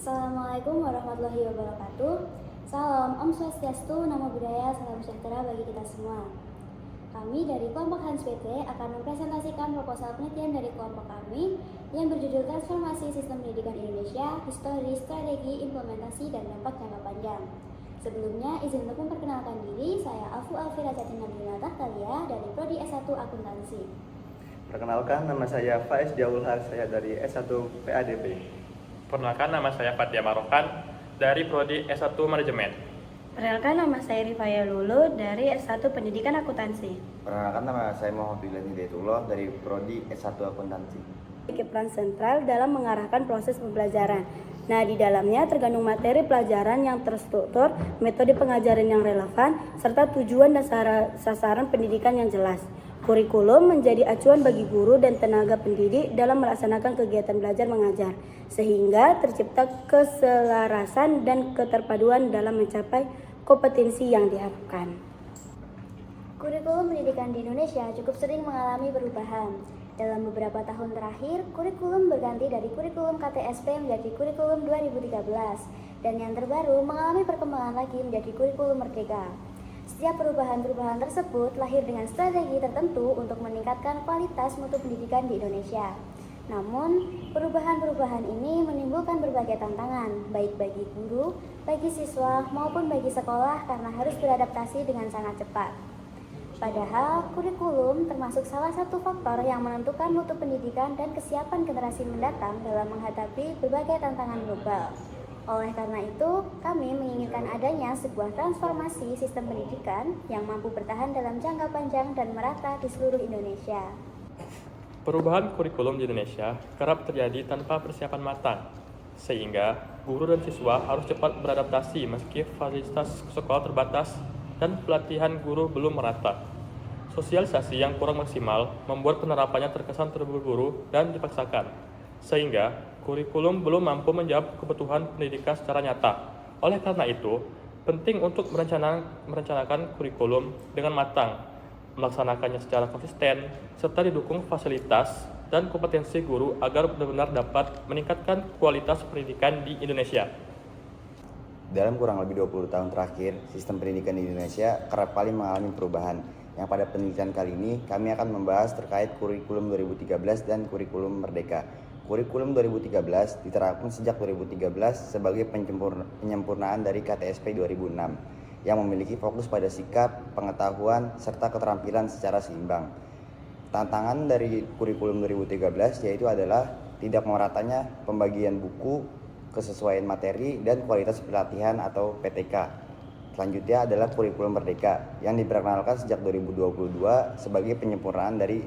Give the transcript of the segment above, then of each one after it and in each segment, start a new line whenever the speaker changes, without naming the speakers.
Assalamualaikum warahmatullahi wabarakatuh. Salam Om Swastiastu, Namo Buddhaya, salam sejahtera bagi kita semua. Kami dari kelompok Hans PT akan mempresentasikan proposal penelitian dari kelompok kami yang berjudul Transformasi Sistem Pendidikan Indonesia, Histori, Strategi, Implementasi, dan Dampak Jangka Panjang. Sebelumnya, izin untuk memperkenalkan diri, saya Afu Alfira Catinandina Tahtalia dari Prodi S1 Akuntansi.
Perkenalkan, nama saya Faiz Diaul Haq, saya dari S1 PADP.
Perkenalkan, nama saya Fatia Marokan dari Prodi S1 Manajemen.
Perkenalkan, nama saya Rifaya Lulu dari S1 Pendidikan Akuntansi.
Perkenalkan, nama saya Muhammad Hidayatullah dari Prodi S1 Akuntansi.
Memiliki peran sentral dalam mengarahkan proses pembelajaran. Nah, di dalamnya terkandung materi pelajaran yang terstruktur, metode pengajaran yang relevan, serta tujuan dan sasaran pendidikan yang jelas. Kurikulum menjadi acuan bagi guru dan tenaga pendidik dalam melaksanakan kegiatan belajar mengajar, sehingga tercipta keselarasan dan keterpaduan dalam mencapai kompetensi yang diharapkan.
Kurikulum pendidikan di Indonesia cukup sering mengalami perubahan. Dalam beberapa tahun terakhir, kurikulum berganti dari kurikulum KTSP menjadi kurikulum 2013, dan yang terbaru mengalami perkembangan lagi menjadi kurikulum Merdeka. Setiap perubahan-perubahan tersebut lahir dengan strategi tertentu untuk meningkatkan kualitas mutu pendidikan di Indonesia. Namun, perubahan-perubahan ini menimbulkan berbagai tantangan, baik bagi guru, bagi siswa, maupun bagi sekolah karena harus beradaptasi dengan sangat cepat. Padahal, kurikulum termasuk salah satu faktor yang menentukan mutu pendidikan dan kesiapan generasi mendatang dalam menghadapi berbagai tantangan global. Oleh karena itu, kami menginginkan adanya sebuah transformasi sistem pendidikan yang mampu bertahan dalam jangka panjang dan merata di seluruh Indonesia.
Perubahan kurikulum di Indonesia kerap terjadi tanpa persiapan matang, sehingga guru dan siswa harus cepat beradaptasi meski fasilitas sekolah terbatas dan pelatihan guru belum merata. Sosialisasi yang kurang maksimal membuat penerapannya terkesan terburu-buru dan dipaksakan, sehingga kurikulum belum mampu menjawab kebutuhan pendidikan secara nyata. Oleh karena itu, penting untuk merencanakan kurikulum dengan matang, melaksanakannya secara konsisten, serta didukung fasilitas dan kompetensi guru agar benar-benar dapat meningkatkan kualitas pendidikan di Indonesia.
Dalam kurang lebih 20 tahun terakhir, sistem pendidikan di Indonesia kerap kali mengalami perubahan. Yang pada penelitian kali ini, kami akan membahas terkait kurikulum 2013 dan kurikulum Merdeka. Kurikulum 2013 diterapkan sejak 2013 sebagai penyempurnaan dari KTSP 2006 yang memiliki fokus pada sikap, pengetahuan, serta keterampilan secara seimbang. Tantangan dari kurikulum 2013 yaitu adalah tidak meratanya pembagian buku, kesesuaian materi, dan kualitas pelatihan atau PTK. Selanjutnya adalah kurikulum Merdeka yang diperkenalkan sejak 2022 sebagai penyempurnaan dari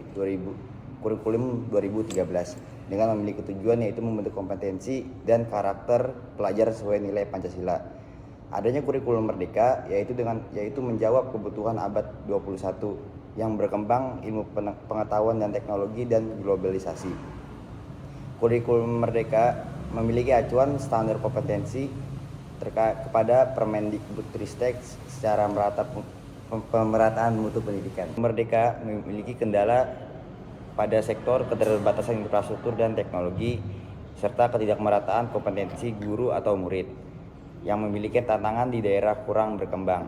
kurikulum 2013 dengan memiliki tujuan yaitu membentuk kompetensi dan karakter pelajar sesuai nilai Pancasila. Adanya kurikulum Merdeka yaitu menjawab kebutuhan abad 21 yang berkembang ilmu pengetahuan dan teknologi dan globalisasi. Kurikulum Merdeka memiliki acuan standar kompetensi kepada Permendikbudristek secara pemerataan mutu pendidikan. Merdeka memiliki kendala pada sektor keterbatasan infrastruktur dan teknologi, serta ketidakmerataan kompetensi guru atau murid yang memiliki tantangan di daerah kurang berkembang.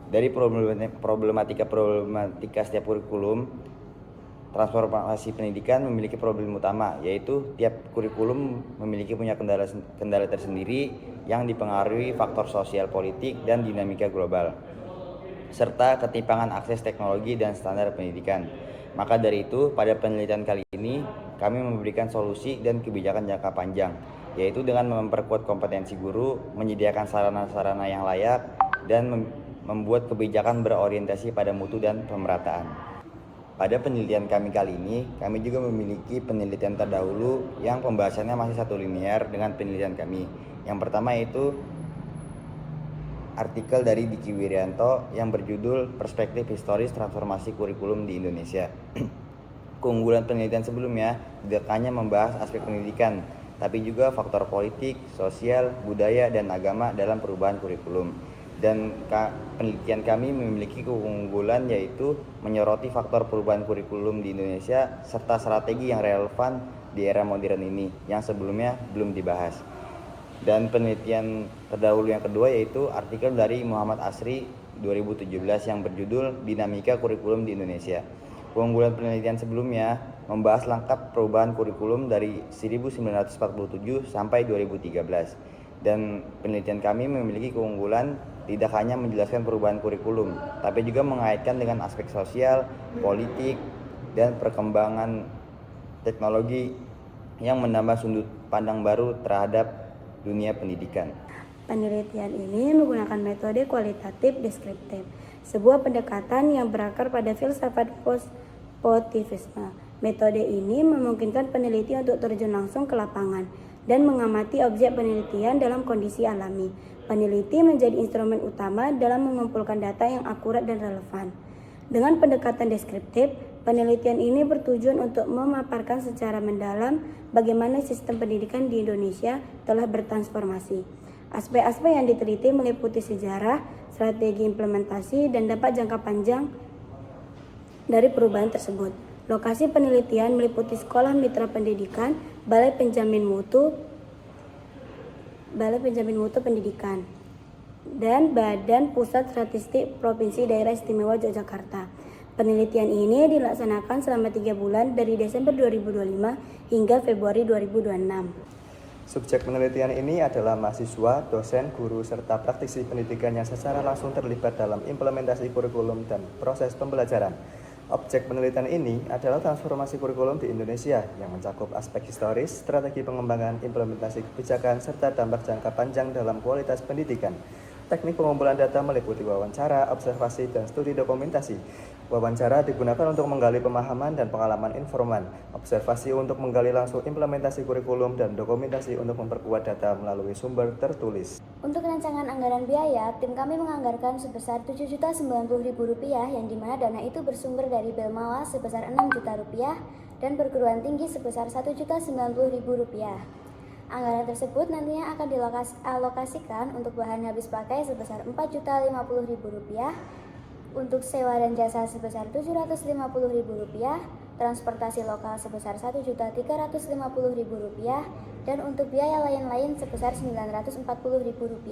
Dari problematika setiap kurikulum, transformasi pendidikan memiliki problem utama, yaitu tiap kurikulum memiliki kendala tersendiri yang dipengaruhi faktor sosial politik dan dinamika global, serta ketimpangan akses teknologi dan standar pendidikan. Maka dari itu, pada penelitian kali ini, kami memberikan solusi dan kebijakan jangka panjang, yaitu dengan memperkuat kompetensi guru, menyediakan sarana-sarana yang layak, dan membuat kebijakan berorientasi pada mutu dan pemerataan. Pada penelitian kami kali ini, kami juga memiliki penelitian terdahulu yang pembahasannya masih satu linear dengan penelitian kami. Yang pertama yaitu artikel dari Diki Wiryanto yang berjudul Perspektif Historis Transformasi Kurikulum di Indonesia. Keunggulan penelitian sebelumnya tidak hanya membahas aspek pendidikan, tapi juga faktor politik, sosial, budaya, dan agama dalam perubahan kurikulum. Dan penelitian kami memiliki keunggulan yaitu menyoroti faktor perubahan kurikulum di Indonesia serta strategi yang relevan di era modern ini yang sebelumnya belum dibahas. Dan penelitian terdahulu yang kedua yaitu artikel dari Muhammad Asri 2017 yang berjudul Dinamika Kurikulum di Indonesia. Keunggulan penelitian sebelumnya membahas lengkap perubahan kurikulum dari 1947 sampai 2013. Dan penelitian kami memiliki keunggulan tidak hanya menjelaskan perubahan kurikulum, tapi juga mengaitkan dengan aspek sosial, politik, dan perkembangan teknologi yang menambah sudut pandang baru terhadap dunia pendidikan.
Penelitian ini menggunakan metode kualitatif deskriptif, sebuah pendekatan yang berakar pada filsafat positivisme. Metode ini memungkinkan peneliti untuk terjun langsung ke lapangan dan mengamati objek penelitian dalam kondisi alami. Peneliti menjadi instrumen utama dalam mengumpulkan data yang akurat dan relevan. Dengan pendekatan deskriptif, penelitian ini bertujuan untuk memaparkan secara mendalam bagaimana sistem pendidikan di Indonesia telah bertransformasi. Aspek-aspek yang diteliti meliputi sejarah, strategi implementasi, dan dampak jangka panjang dari perubahan tersebut. Lokasi penelitian meliputi sekolah mitra pendidikan, balai penjamin mutu pendidikan, dan Badan Pusat Statistik Provinsi Daerah Istimewa Yogyakarta. Penelitian ini dilaksanakan selama 3 bulan dari Desember 2025 hingga Februari 2026.
Subjek penelitian ini adalah mahasiswa, dosen, guru, serta praktisi pendidikan yang secara langsung terlibat dalam implementasi kurikulum dan proses pembelajaran. Objek penelitian ini adalah transformasi kurikulum di Indonesia yang mencakup aspek historis, strategi pengembangan, implementasi kebijakan, serta dampak jangka panjang dalam kualitas pendidikan. Teknik pengumpulan data meliputi wawancara, observasi, dan studi dokumentasi. Wawancara digunakan untuk menggali pemahaman dan pengalaman informan, observasi untuk menggali langsung implementasi kurikulum, dan dokumentasi untuk memperkuat data melalui sumber tertulis.
Untuk rancangan anggaran biaya, tim kami menganggarkan sebesar Rp7.090.000 yang dimana dana itu bersumber dari Belmala sebesar Rp6 juta dan perguruan tinggi sebesar Rp1.090.000. Anggaran tersebut nantinya akan dialokasikan untuk bahan habis pakai sebesar Rp4.050.000, untuk sewa dan jasa sebesar Rp750.000, transportasi lokal sebesar Rp1.350.000, dan untuk biaya lain-lain sebesar Rp940.000.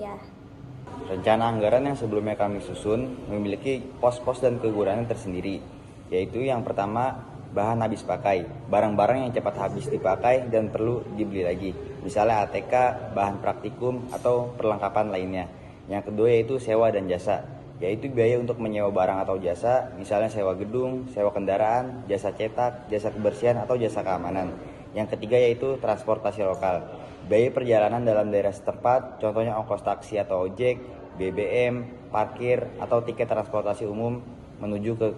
Rencana anggaran yang sebelumnya kami susun memiliki pos-pos dan kekurangan tersendiri, yaitu yang pertama, bahan habis pakai, barang-barang yang cepat habis dipakai dan perlu dibeli lagi, misalnya ATK, bahan praktikum, atau perlengkapan lainnya. Yang kedua yaitu sewa dan jasa, yaitu biaya untuk menyewa barang atau jasa, misalnya sewa gedung, sewa kendaraan, jasa cetak, jasa kebersihan, atau jasa keamanan. Yang ketiga yaitu transportasi lokal, biaya perjalanan dalam daerah setempat, contohnya ongkos taksi atau ojek, BBM, parkir, atau tiket transportasi umum menuju ke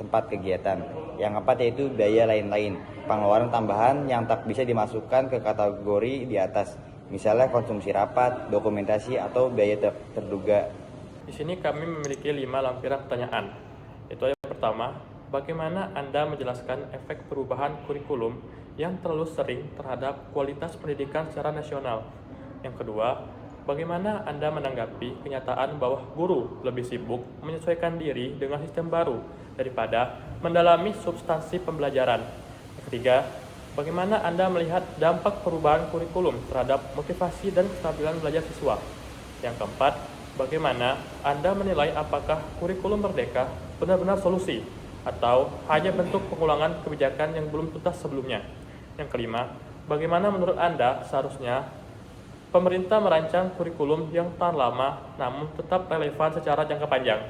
tempat kegiatan. Yang keempat yaitu biaya lain-lain, pengeluaran tambahan yang tak bisa dimasukkan ke kategori di atas, misalnya konsumsi rapat, dokumentasi, atau biaya terduga.
Di sini kami memiliki 5 lampiran pertanyaan. Itu yang pertama, bagaimana Anda menjelaskan efek perubahan kurikulum yang terlalu sering terhadap kualitas pendidikan secara nasional? Yang kedua, bagaimana Anda menanggapi kenyataan bahwa guru lebih sibuk menyesuaikan diri dengan sistem baru daripada mendalami substansi pembelajaran? Yang ketiga, bagaimana Anda melihat dampak perubahan kurikulum terhadap motivasi dan keterampilan belajar siswa? Yang keempat, bagaimana Anda menilai apakah kurikulum merdeka benar-benar solusi atau hanya bentuk pengulangan kebijakan yang belum tuntas sebelumnya? Yang kelima, bagaimana menurut Anda seharusnya pemerintah merancang kurikulum yang tahan lama namun tetap relevan secara jangka panjang?